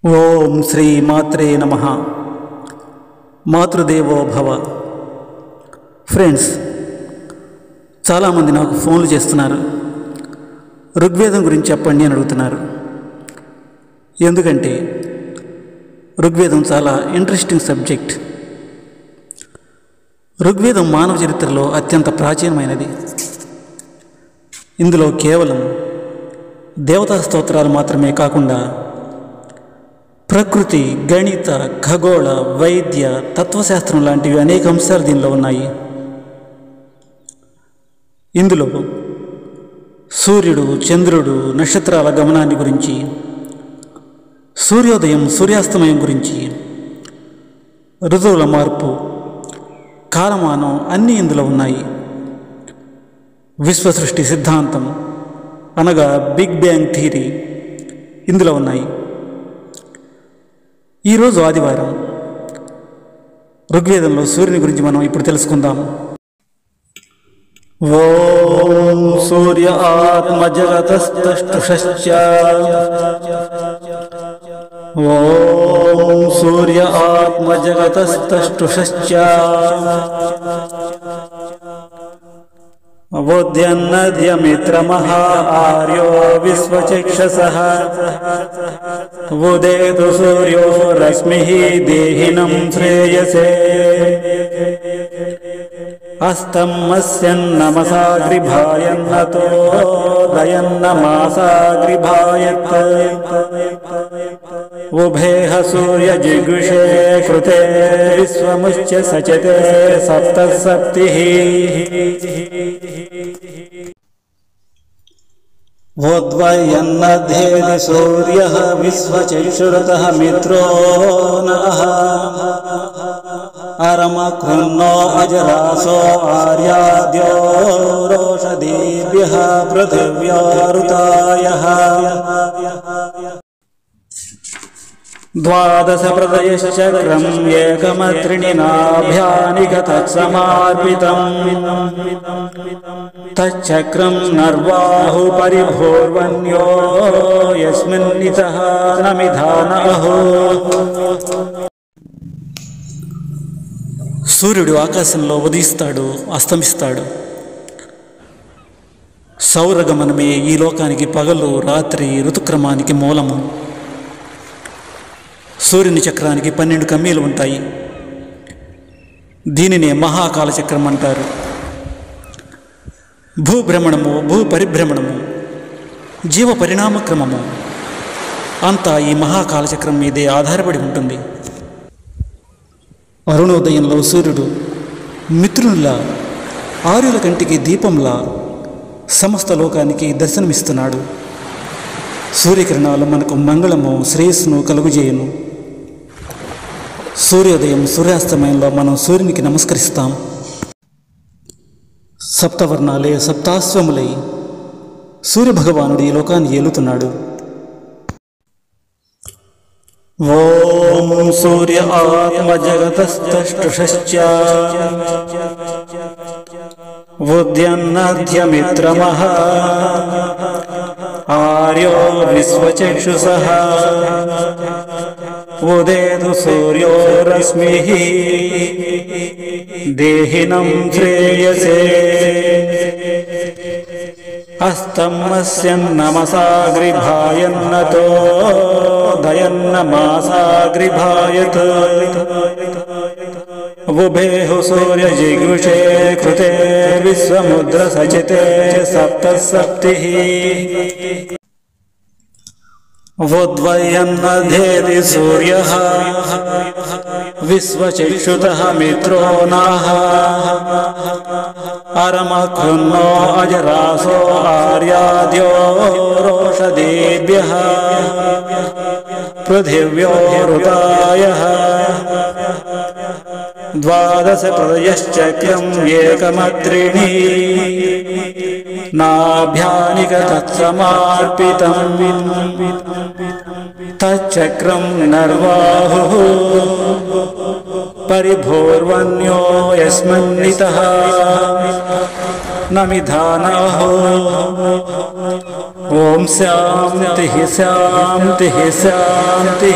ఓం శ్రీ మాత్రే నమః. మాతృదేవో భవ. ఫ్రెండ్స్, చాలామంది నాకు ఫోన్లు చేస్తున్నారు, ఋగ్వేదం గురించి చెప్పండి అని అడుగుతున్నారు. ఎందుకంటే ఋగ్వేదం చాలా ఇంట్రెస్టింగ్ సబ్జెక్ట్. ఋగ్వేదం మానవ చరిత్రలో అత్యంత ప్రాచీనమైనది. ఇందులో కేవలం దేవతా స్తోత్రాలు మాత్రమే కాకుండా ప్రకృతి, గణిత, ఖగోళ, వైద్య, తత్వశాస్త్రం లాంటివి అనేక అంశాలు దీనిలో ఉన్నాయి. ఇందులో సూర్యుడు, చంద్రుడు, నక్షత్రాల గమనాన్ని గురించి, సూర్యోదయం, సూర్యాస్తమయం గురించి, ఋతువుల మార్పు, కాలమానం అన్నీ ఇందులో ఉన్నాయి. విశ్వసృష్టి సిద్ధాంతం అనగా బిగ్ బ్యాంగ్ థియరీ ఇందులో ఉన్నాయి. ఈరోజు ఆదివారం. ఋగ్వేదంలో సూర్యుని గురించి మనం ఇప్పుడు తెలుసుకుందాం. ఓం సూర్య ఆత్మజగతస్తష్టుషశ్చ. ఓం సూర్య ఆత్మజగతస్తష్టుషశ్చ. అవోద్యన్నద్యమిత్రమః ఆర్యో విశ్వచక్షసః. ఉదేతు సూర్యో రశ్మిః దేహినం శ్రేయసే. అస్తమస్యన్నమసాగ్రిభాయన్నతో దయన్నమాసాగ్రిభాయత్. ఉభేహ సూర్య జిగుషే కృతే విశ్వముచ్య సచతే సప్తసప్తిః. వోద్వయన్నద్ధేది సూర్యః విశ్వచక్షురతః మిత్రో నః. అరమకృన్నో అజరాసో ఆర్యాద్యో రోషదీభ్యః పృథివ్యా ఋతాయః. ద్వాదశ ప్రదయశ్చక్రం ఏకమత్రిణినాభ్యానిక తత్సమార్పితం. తచ్చక్రం నర్వాహు పరిభోర్వన్యో యస్మిన్నితః నమిధాన అహో. సూర్యుడు ఆకాశంలో ఉదయిస్తాడు, అస్తమిస్తాడు. సౌరగమనమే ఈ లోకానికి పగలు రాత్రి ఋతుక్రమానికి మూలము. సూర్యుని చక్రానికి 12 కమ్మీలు ఉంటాయి. దీనినే మహాకాలచక్రం అంటారు. భూభ్రమణము, భూపరిభ్రమణము, జీవ పరిణామక్రమము అంతా ఈ మహాకాలచక్రం మీదే ఆధారపడి ఉంటుంది. అరుణోదయంలో సూర్యుడు మిత్రునిలా, ఆర్యుల కంటికి దీపంలా సమస్త లోకానికి దర్శనమిస్తున్నాడు. సూర్యకిరణాలు మనకు మంగళము, శ్రేయస్సును కలుగుజేయును. సూర్యోదయం, సూర్యాస్తమయంలో మనం సూర్యునికి నమస్కరిస్తాం. సప్తవర్ణాలే సప్తాశ్వములై సూర్యభగవానుడు ఈ లోకాన్ని ఏలుతున్నాడు. ఓం సూర్య ఆత్మజగతస్తష్టుషశ్చ. ఉద్యన్నధ్యమిత్రమః ఆర్యో విశ్వచక్షుసః. ఉదేతు సూర్యో రశ్మిః దేహినం శ్రేయసే. అస్తమస్యన్నమసాగ్రిభాయన్నతో దయన్నమాసాగ్రిభాయత్. ఉభేహు సూర్య జిగుషే కృతే విశ్వముద్ర సచితే సప్తసప్తిః. వోద్వయన్నద్ధేది సూర్యః విశ్వచక్షుతః మిత్రో నః. అరమకృన్నో అజరాసో ఆర్యాద్యో రోషదీభ్యః పృథివ్యో ఋతాయః. ద్వాదశ ప్రదయశ్చక్రం ఏకమత్రిణి నాభ్యానిక తత్సమార్పితం. తచ్చక్రం నర్వాహు పరిభోర్వన్యో యస్మిన్నితః నమిధాన అహో. ఓం శాంతి శాంతి శాంతి.